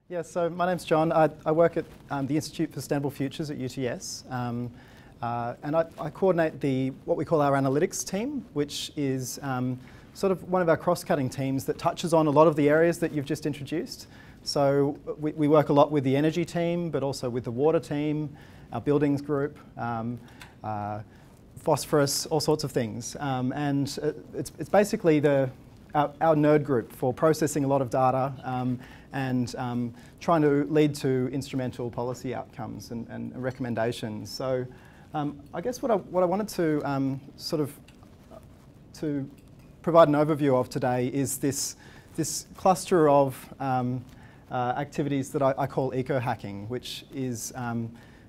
Yeah, so my name's John. I work at the Institute for Sustainable Futures at UTS, and I coordinate what we call our analytics team, which is sort of one of our cross-cutting teams that touches on a lot of the areas that you've just introduced. So we work a lot with the energy team, but also with the water team, our buildings group, phosphorus, all sorts of things. And it's basically our nerd group for processing a lot of data and trying to lead to instrumental policy outcomes and recommendations. So I guess what I wanted to to provide an overview of today is this cluster of activities that I call eco-hacking, which is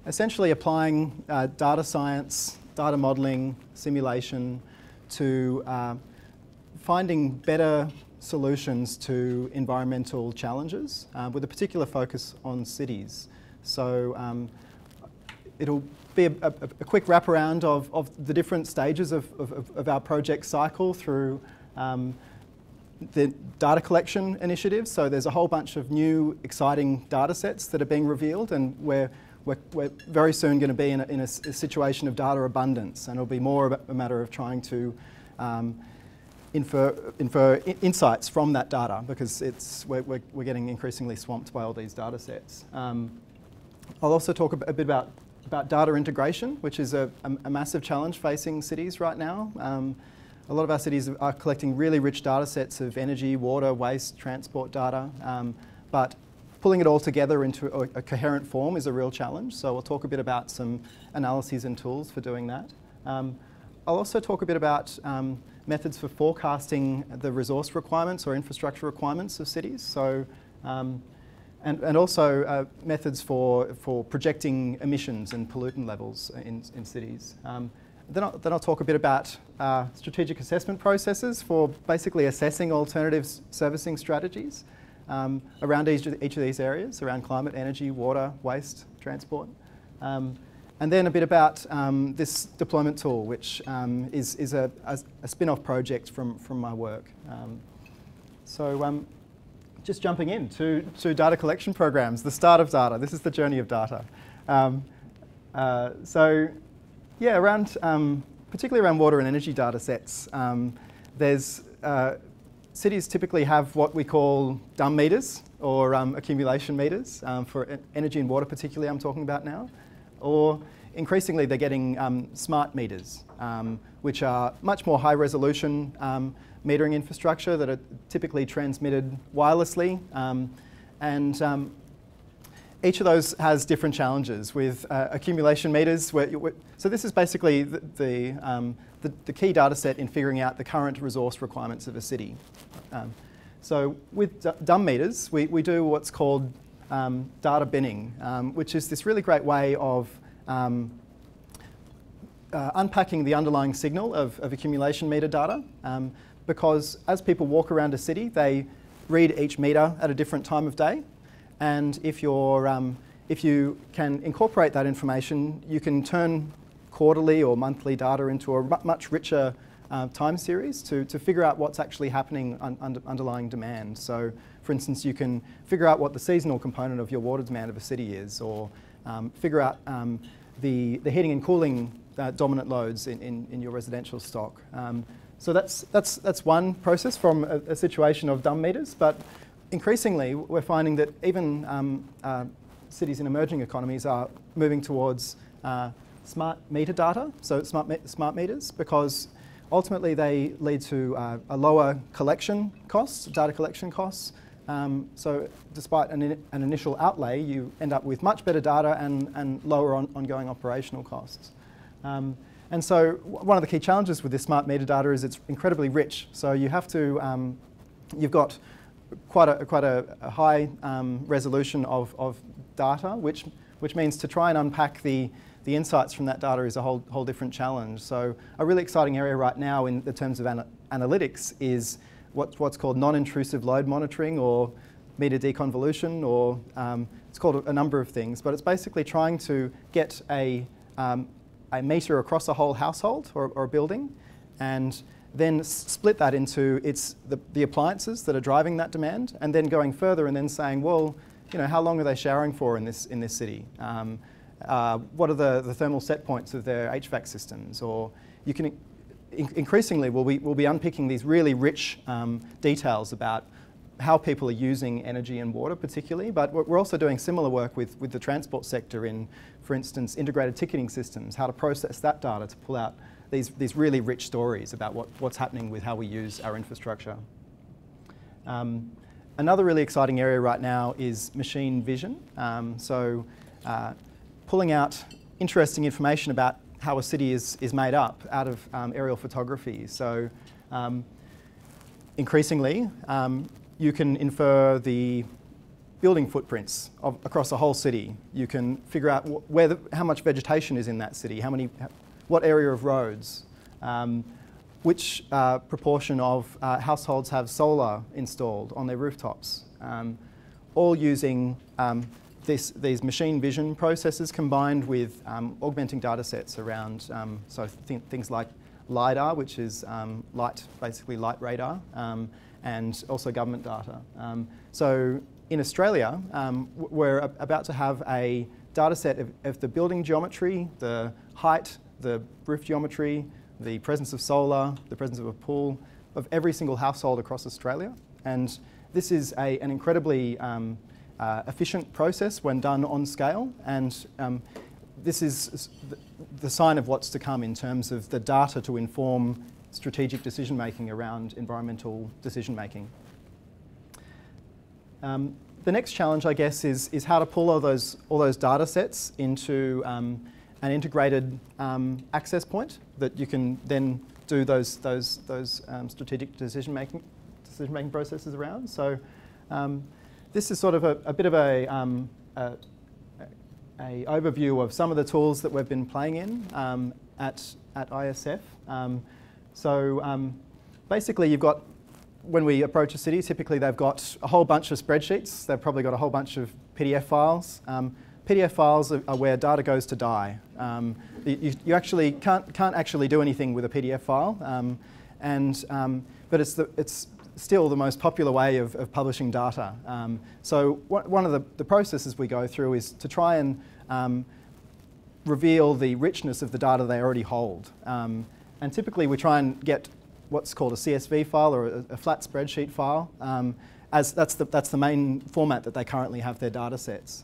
essentially applying data science, data modelling, simulation to finding better solutions to environmental challenges with a particular focus on cities. So it'll be a quick wraparound of the different stages of our project cycle through the data collection initiatives. So there's a whole bunch of new exciting data sets that are being revealed, and we're very soon going to be in a situation of data abundance, and it'll be more a matter of trying to infer insights from that data, because we're getting increasingly swamped by all these data sets. I'll also talk a bit about data integration, which is a massive challenge facing cities right now. A lot of our cities are collecting really rich data sets of energy, water, waste, transport data, but pulling it all together into a coherent form is a real challenge. So we'll talk a bit about some analyses and tools for doing that. I'll also talk a bit about methods for forecasting the resource requirements or infrastructure requirements of cities. So, and also methods for projecting emissions and pollutant levels in cities. Then I'll talk a bit about strategic assessment processes for basically assessing alternative servicing strategies around each of these areas, around climate, energy, water, waste, transport. And then a bit about this deployment tool, which is a spin-off project from my work. So just jumping in to data collection programs, the start of data. This is the journey of data. So yeah, particularly around water and energy data sets, cities typically have what we call dumb meters or accumulation meters for energy and water particularly I'm talking about now. Or increasingly they're getting smart meters, which are much more high resolution metering infrastructure that are typically transmitted wirelessly. And each of those has different challenges with accumulation meters. So this is basically the key data set in figuring out the current resource requirements of a city. So with dumb meters, we do what's called data binning, which is this really great way of unpacking the underlying signal of accumulation meter data, because as people walk around a city, they read each meter at a different time of day. And if you can incorporate that information, you can turn quarterly or monthly data into a much richer time series to figure out what's actually happening underlying demand. So, for instance, you can figure out what the seasonal component of your water demand of a city is, or figure out the heating and cooling dominant loads in your residential stock. So that's one process from a situation of dumb meters, but increasingly we're finding that even cities in emerging economies are moving towards smart meter data, so smart meters, because ultimately they lead to a lower collection costs, data collection costs. So despite an initial outlay, you end up with much better data and lower ongoing operational costs. And so one of the key challenges with this smart meter data is it's incredibly rich. So you have to, you've got quite a high resolution of data, which means to try and unpack the insights from that data is a whole different challenge. So a really exciting area right now in the terms of analytics is what's called non-intrusive load monitoring, or meter deconvolution, or it's called a number of things, but it's basically trying to get a meter across a whole household or a building, and then split that into the appliances that are driving that demand, and then going further and then saying, well, how long are they showering for in this city? What are the thermal set points of their HVAC systems? Or you can increasingly we'll be unpicking these really rich details about how people are using energy and water particularly, but we're also doing similar work with the transport sector in, for instance, integrated ticketing systems, how to process that data to pull out these really rich stories about what's happening with how we use our infrastructure. Another really exciting area right now is machine vision. Pulling out interesting information about how a city is made up out of aerial photography. So increasingly, you can infer the building footprints across a whole city. You can figure out how much vegetation is in that city, what area of roads, which proportion of households have solar installed on their rooftops, all using these machine vision processes combined with augmenting data sets around things like LiDAR, which is basically light radar, and also government data. So in Australia, we're about to have a data set of the building geometry, the height, the roof geometry, the presence of solar, the presence of a pool, of every single household across Australia. And this is an incredibly efficient process when done on scale, and this is the sign of what's to come in terms of the data to inform strategic decision making around environmental decision making. The next challenge, I guess, is how to pull all those data sets into an integrated access point that you can then do those strategic decision making processes around. So this is sort of a bit of a overview of some of the tools that we've been playing in at ISF. Basically, you've got, when we approach a city, typically they've got a whole bunch of spreadsheets. They've probably got a whole bunch of PDF files. PDF files are where data goes to die. You actually can't actually do anything with a PDF file, but it's still the most popular way of publishing data. So one of the processes we go through is to try and reveal the richness of the data they already hold. And typically we try and get what's called a CSV file or a flat spreadsheet file, as that's the main format that they currently have their data sets.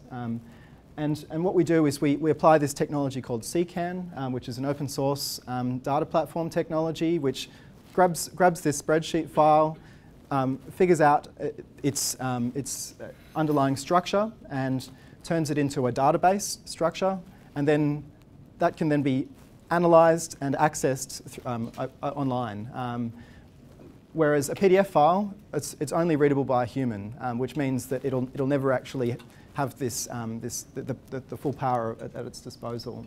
And what we do is we apply this technology called CCAN, which is an open source data platform technology, which grabs this spreadsheet file, figures out its underlying structure and turns it into a database structure, and then that can then be analysed and accessed online. Whereas a PDF file, it's only readable by a human, which means that it'll never actually have the full power at its disposal.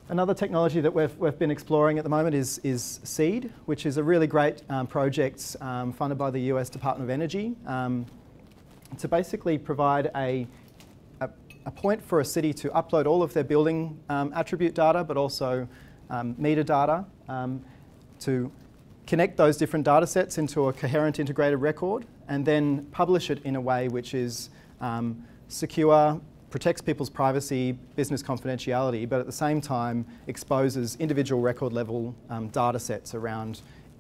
Another technology that we've been exploring at the moment is SEED, which is a really great project funded by the US Department of Energy to basically provide a point for a city to upload all of their building attribute data, but also meter data, to connect those different data sets into a coherent integrated record, and then publish it in a way which is secure, protects people's privacy, business confidentiality, but at the same time exposes individual record level data sets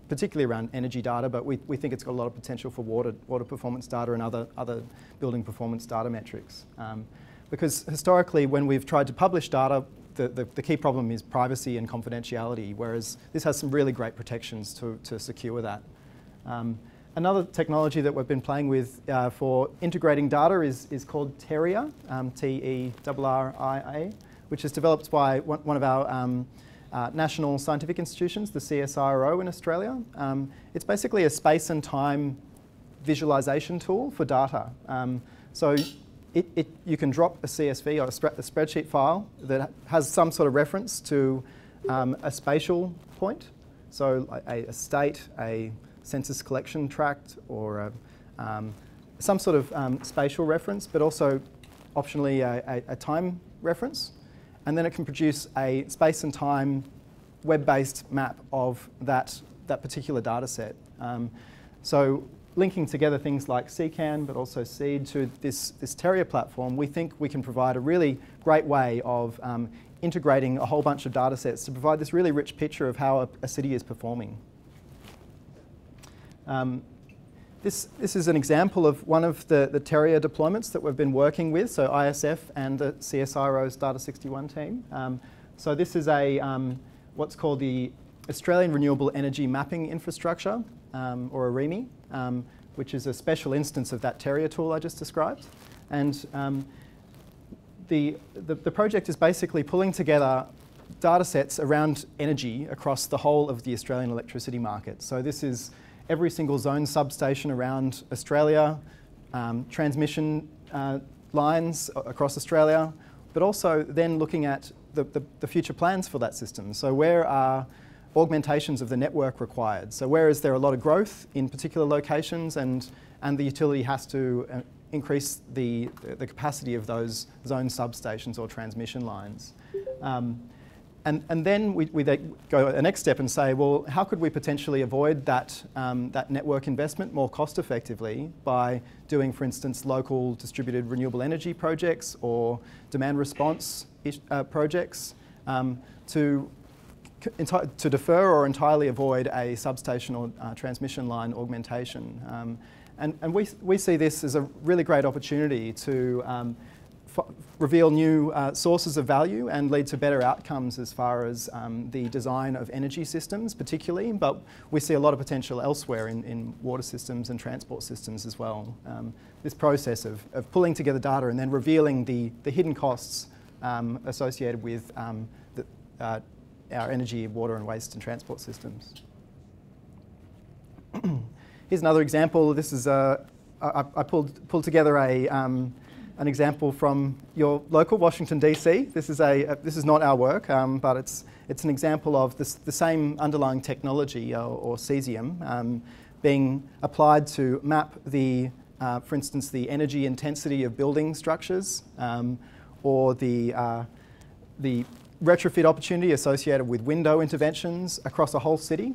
particularly around energy data, but we think it's got a lot of potential for water performance data and other building performance data metrics. Because historically, when we've tried to publish data, the key problem is privacy and confidentiality, whereas this has some really great protections to secure that. Another technology that we've been playing with for integrating data is called TERRIA, T-E-R-R-I-A, which is developed by one of our national scientific institutions, the CSIRO in Australia. It's basically a space and time visualization tool for data. So you can drop a CSV or a spreadsheet file that has some sort of reference to a spatial point, so a state, a census collection tract, or some sort of spatial reference, but also optionally a time reference. And then it can produce a space and time web-based map of that particular data set. So linking together things like CCAN, but also SEED to this Terrier platform, we think we can provide a really great way of integrating a whole bunch of data sets to provide this really rich picture of how a city is performing. This is an example of one of the Terrier deployments that we've been working with, so ISF and the CSIRO's Data 61 team. So this is what's called the Australian Renewable Energy Mapping Infrastructure, or AREMI, which is a special instance of that Terrier tool I just described. And the project is basically pulling together data sets around energy across the whole of the Australian electricity market. So this is every single zone substation around Australia, transmission lines across Australia, but also then looking at the future plans for that system. So where are augmentations of the network required? So where is there a lot of growth in particular locations, and the utility has to increase the capacity of those zone substations or transmission lines. And then we go a next step and say, well, how could we potentially avoid that network investment more cost effectively by doing, for instance, local distributed renewable energy projects or demand response projects to defer or entirely avoid a substation or transmission line augmentation. And we see this as a really great opportunity to reveal new sources of value and lead to better outcomes as far as the design of energy systems particularly, but we see a lot of potential elsewhere in water systems and transport systems as well. This process of pulling together data and then revealing the hidden costs associated with our energy, water and waste and transport systems. Here's another example. This is I pulled together an example from your local Washington DC. This is not our work, but it's an example of the same underlying technology or cesium being applied to map for instance, the energy intensity of building structures, or the retrofit opportunity associated with window interventions across a whole city,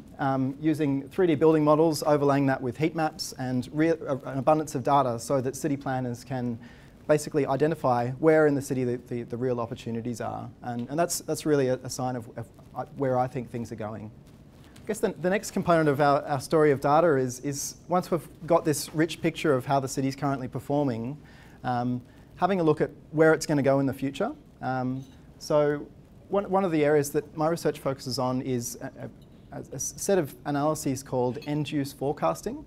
using 3D building models, overlaying that with heat maps and an abundance of data so that city planners can basically identify where in the city the real opportunities are. And that's really a sign of where I think things are going. I guess the next component of our story of data is once we've got this rich picture of how the city's currently performing, having a look at where it's going to go in the future. So one of the areas that my research focuses on is a set of analyses called end-use forecasting,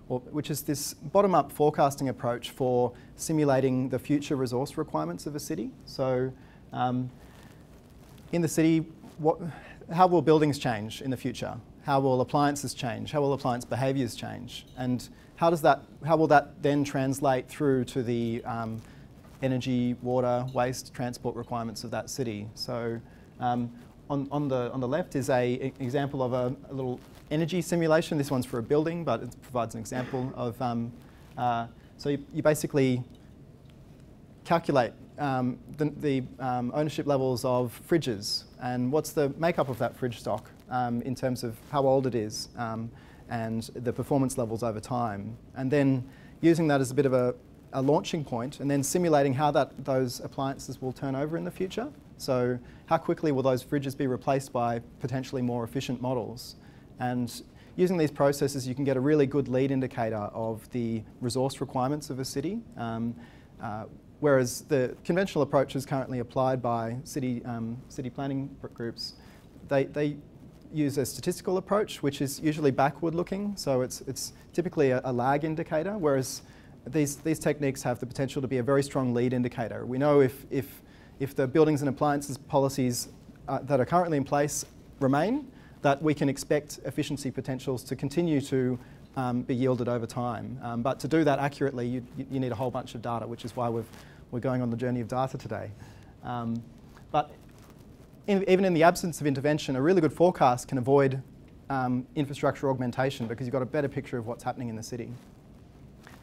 which is this bottom-up forecasting approach for simulating the future resource requirements of a city. So in the city, how will buildings change in the future? How will appliances change? How will appliance behaviours change? And how will that then translate through to the energy, water, waste, transport requirements of that city? So on the left is an example of a little energy simulation. This one's for a building, but it provides an example of, so you basically calculate the ownership levels of fridges and what's the makeup of that fridge stock in terms of how old it is and the performance levels over time. And then using that as a bit of a launching point and then simulating how those appliances will turn over in the future. So how quickly will those fridges be replaced by potentially more efficient models? And using these processes, you can get a really good lead indicator of the resource requirements of a city, whereas the conventional approaches currently applied by city planning groups, they use a statistical approach, which is usually backward-looking. So it's typically a lag indicator, whereas these techniques have the potential to be a very strong lead indicator. We know if the buildings and appliances policies that are currently in place remain, that we can expect efficiency potentials to continue to be yielded over time. But to do that accurately, you need a whole bunch of data, which is why we're going on the journey of data today. But even in the absence of intervention, a really good forecast can avoid infrastructure augmentation because you've got a better picture of what's happening in the city.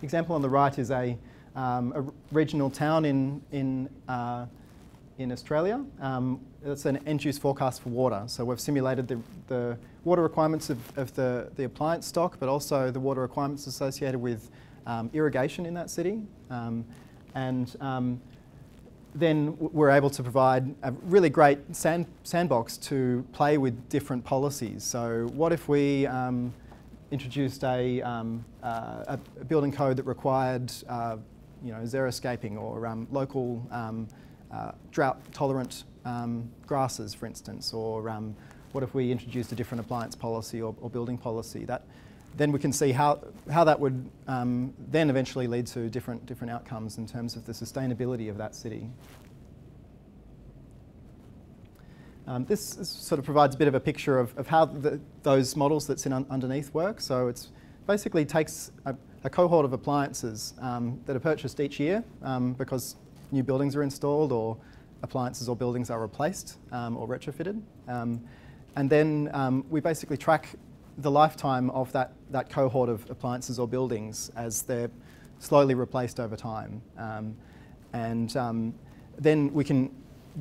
The example on the right is a regional town in in Australia. It's an end-use forecast for water. So we've simulated the water requirements of the appliance stock, but also the water requirements associated with irrigation in that city. Then we're able to provide a really great sandbox to play with different policies. So what if we introduced a building code that required xeriscaping or local drought-tolerant grasses, for instance, or what if we introduced a different appliance policy or building policy? Then we can see how that would then eventually lead to different outcomes in terms of the sustainability of that city. This sort of provides a bit of a picture of how those models that sit underneath work. So it's basically takes a cohort of appliances that are purchased each year because new buildings are installed or appliances or buildings are replaced or retrofitted. And then we basically track the lifetime of that cohort of appliances or buildings as they're slowly replaced over time. Then we can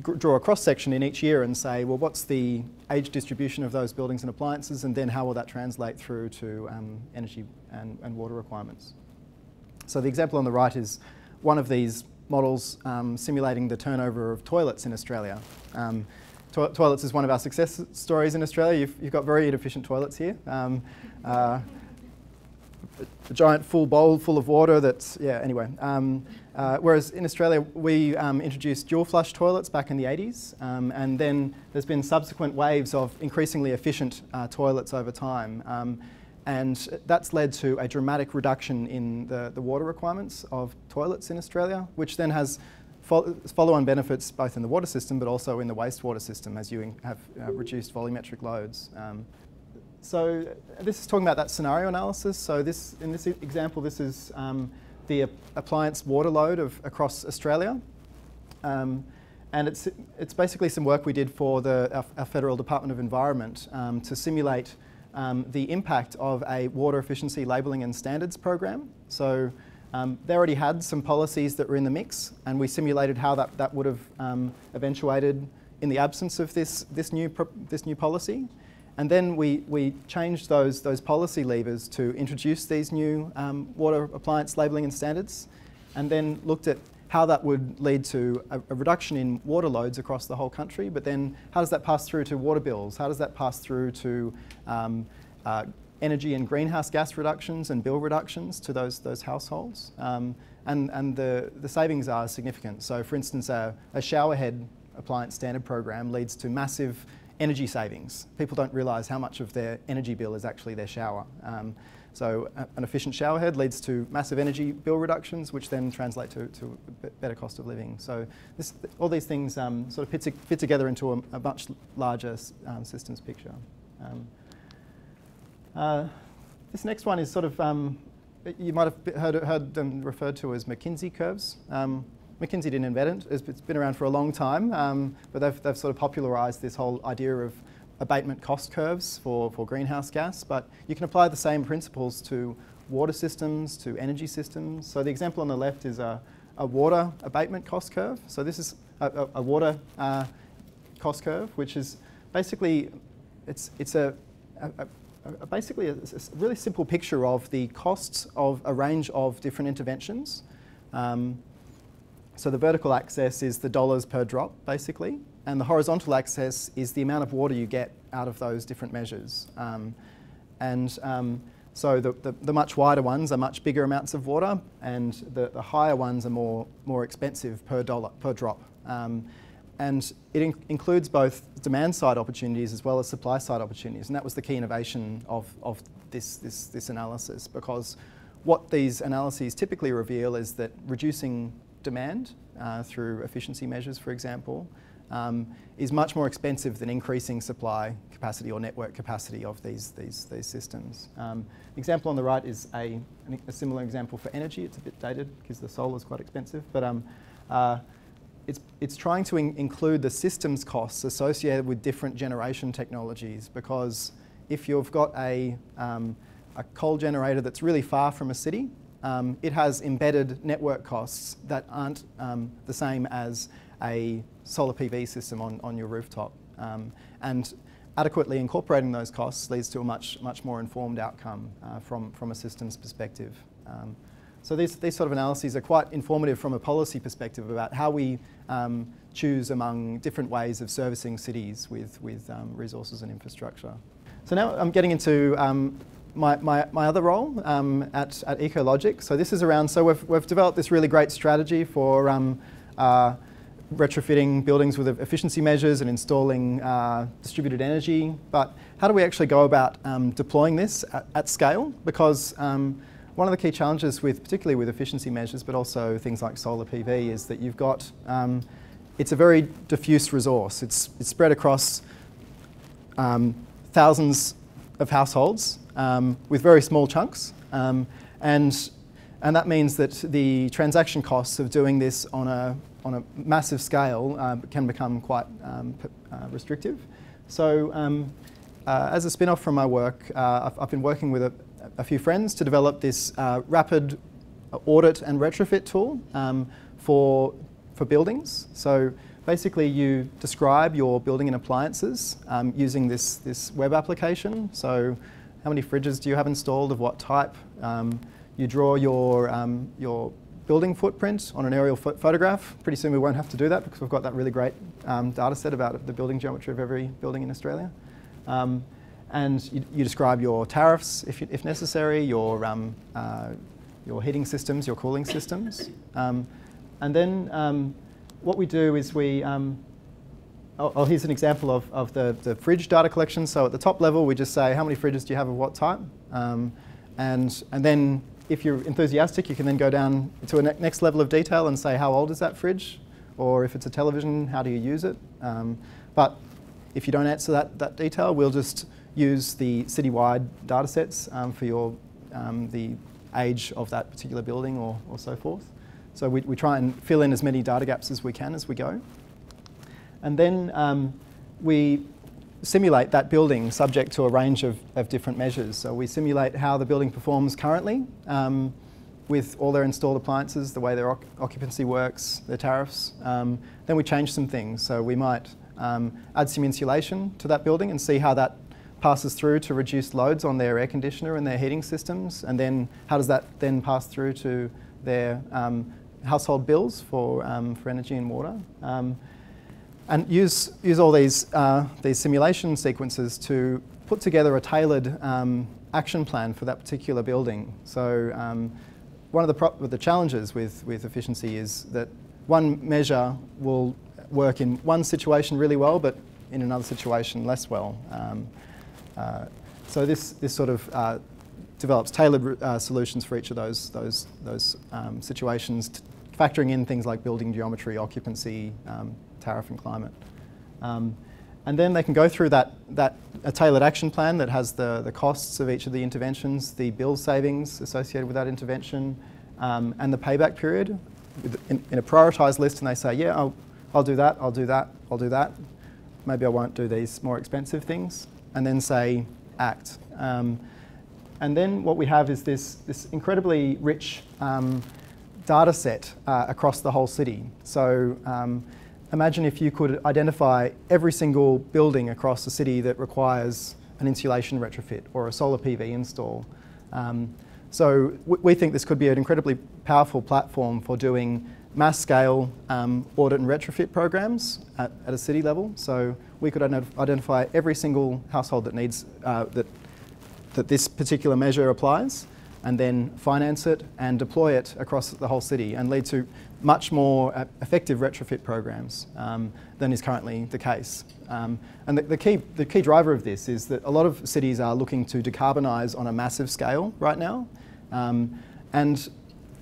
draw a cross-section in each year and say, well, what's the age distribution of those buildings and appliances, and then how will that translate through to energy and water requirements. So the example on the right is one of these models simulating the turnover of toilets in Australia. Toilets is one of our success stories in Australia. You've got very inefficient toilets here. A giant full bowl full of water that's, anyway. Whereas in Australia, we introduced dual flush toilets back in the 80s, and then there's been subsequent waves of increasingly efficient toilets over time. And that's led to a dramatic reduction in the water requirements of toilets in Australia, which then has follow-on benefits both in the water system but also in the wastewater system as you have reduced volumetric loads. So this is talking about that scenario analysis. So in this example, this is the appliance water load across Australia. And it's basically some work we did for our Federal Department of Environment to simulate the impact of a water efficiency labelling and standards program. So they already had some policies that were in the mix, and we simulated how that would have eventuated in the absence of this new policy. And then we changed those policy levers to introduce these new water appliance labelling and standards, and then looked at how that would lead to a reduction in water loads across the whole country, but then how does that pass through to water bills? How does that pass through to energy and greenhouse gas reductions and bill reductions to those households? And the savings are significant. So for instance, a showerhead appliance standard program leads to massive energy savings. People don't realise how much of their energy bill is actually their shower. So an efficient showerhead leads to massive energy bill reductions, which then translate to a better cost of living. So all these things sort of fit together into a much larger systems picture. This next one is sort of, you might have heard them referred to as McKinsey curves. McKinsey didn't invent it. It's been around for a long time, but they've sort of popularised this whole idea of abatement cost curves for greenhouse gas. But you can apply the same principles to water systems, to energy systems. So the example on the left is a water abatement cost curve. So this is a water cost curve, which is basically basically a really simple picture of the costs of a range of different interventions. So the vertical axis is the dollars per drop, basically, and the horizontal axis is the amount of water you get out of those different measures. So the much wider ones are much bigger amounts of water, and the higher ones are more expensive per drop. And it includes both demand-side opportunities as well as supply-side opportunities, and that was the key innovation of this analysis, because what these analyses typically reveal is that reducing demand through efficiency measures, for example, is much more expensive than increasing supply capacity or network capacity of these systems. The example on the right is a similar example for energy. It's a bit dated because the solar is quite expensive, but it's trying to include the systems costs associated with different generation technologies, because if you've got a coal generator that's really far from a city, it has embedded network costs that aren't the same as a solar PV system on your rooftop. And adequately incorporating those costs leads to a much more informed outcome from a systems perspective. So these sort of analyses are quite informative from a policy perspective about how we choose among different ways of servicing cities with resources and infrastructure. So now I'm getting into my other role at Ecologic. So this is around, so we've developed this really great strategy for retrofitting buildings with efficiency measures and installing distributed energy. But how do we actually go about deploying this at scale? Because one of the key challenges particularly with efficiency measures, but also things like solar PV, is that you've got, it's a very diffuse resource. It's spread across thousands of households with very small chunks. And that means that the transaction costs of doing this on a massive scale can become quite restrictive. So as a spin-off from my work, I've been working with a few friends to develop this rapid audit and retrofit tool for buildings. So basically you describe your building and appliances using this web application. So how many fridges do you have installed, of what type? You draw your building footprint on an aerial photograph. Pretty soon we won't have to do that because we've got that really great data set about the building geometry of every building in Australia. And you describe your tariffs if necessary, your heating systems, your cooling systems. And then what we do is here's an example of the fridge data collection. So at the top level we just say how many fridges do you have of what type? And then if you're enthusiastic, you can then go down to a next level of detail and say how old is that fridge? Or if it's a television, how do you use it? But if you don't answer that detail, we'll just use the citywide data sets for the age of that particular building or so forth. So we try and fill in as many data gaps as we can as we go. And then we simulate that building subject to a range of different measures. So we simulate how the building performs currently with all their installed appliances, the way their occupancy works, their tariffs. Then we change some things. So we might add some insulation to that building and see how that passes through to reduce loads on their air conditioner and their heating systems, and then how does that then pass through to their household bills for energy and water. And use all these simulation sequences to put together a tailored action plan for that particular building. So one of the challenges with efficiency is that one measure will work in one situation really well, but in another situation less well. So this sort of develops tailored solutions for each of those situations, factoring in things like building geometry, occupancy, tariff and climate. And then they can go through a tailored action plan that has the costs of each of the interventions, the bill savings associated with that intervention, and the payback period in a prioritised list, and they say, yeah, I'll do that, I'll do that, I'll do that. Maybe I won't do these more expensive things, and then say act. And then what we have is this incredibly rich data set across the whole city. So imagine if you could identify every single building across the city that requires an insulation retrofit or a solar PV install. So we think this could be an incredibly powerful platform for doing mass scale audit and retrofit programs at a city level. So we could identify every single household that needs that this particular measure applies, and then finance it and deploy it across the whole city and lead to much more effective retrofit programs than is currently the case. And the key driver of this is that a lot of cities are looking to decarbonise on a massive scale right now. And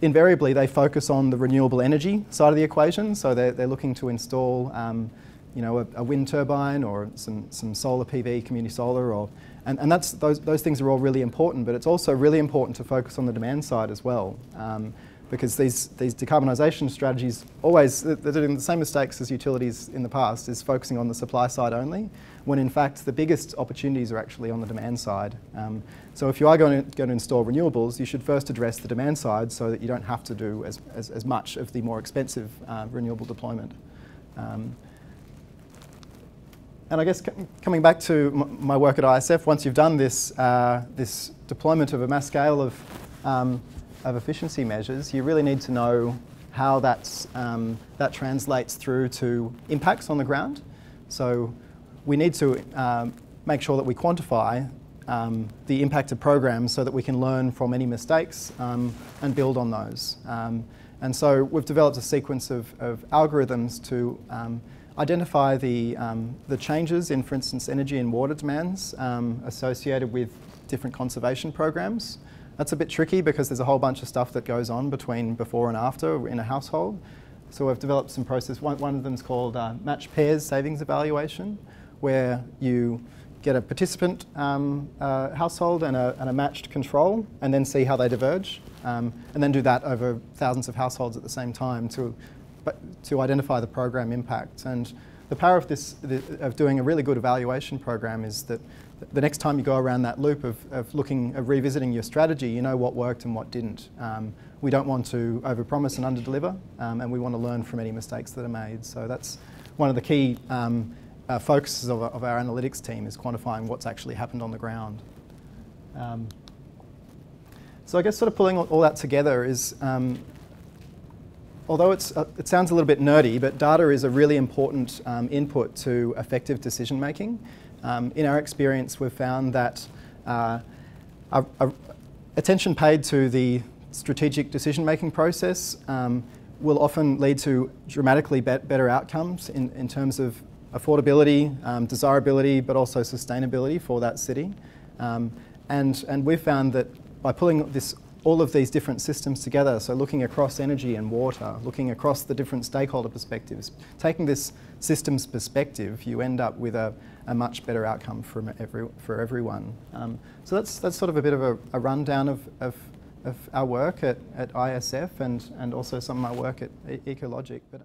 invariably they focus on the renewable energy side of the equation. So they're looking to install a wind turbine or some solar PV, community solar, and those things are all really important, but it's also really important to focus on the demand side as well. Because these decarbonisation strategies they're doing the same mistakes as utilities in the past, is focusing on the supply side only, when in fact the biggest opportunities are actually on the demand side. So if you are going to install renewables, you should first address the demand side so that you don't have to do as much of the more expensive renewable deployment. And I guess coming back to my work at ISF, once you've done this, this deployment of a mass scale of efficiency measures, you really need to know how that translates through to impacts on the ground. So we need to make sure that we quantify the impact of programs so that we can learn from any mistakes and build on those. And so we've developed a sequence of algorithms to identify the changes in, for instance, energy and water demands associated with different conservation programs. That's a bit tricky because there's a whole bunch of stuff that goes on between before and after in a household. So we've developed some process. One of them is called matched pairs savings evaluation, where you get a participant household and a matched control, and then see how they diverge, and then do that over thousands of households at the same time to identify the program impact. And the power of this, of doing a really good evaluation program, is that the next time you go around that loop of revisiting your strategy, you know what worked and what didn't. We don't want to overpromise and underdeliver, and we want to learn from any mistakes that are made. So that's one of the key focuses of our analytics team, is quantifying what's actually happened on the ground. So I guess sort of pulling all that together is, although it sounds a little bit nerdy, but data is a really important input to effective decision making. In our experience, we've found that attention paid to the strategic decision making process will often lead to dramatically better outcomes in terms of affordability, desirability, but also sustainability for that city. And we've found that by pulling all of these different systems together, so looking across energy and water, looking across the different stakeholder perspectives, taking this systems perspective, you end up with a much better outcome for everyone. So that's sort of a bit of a rundown of our work at ISF and also some of my work at Ecologic. But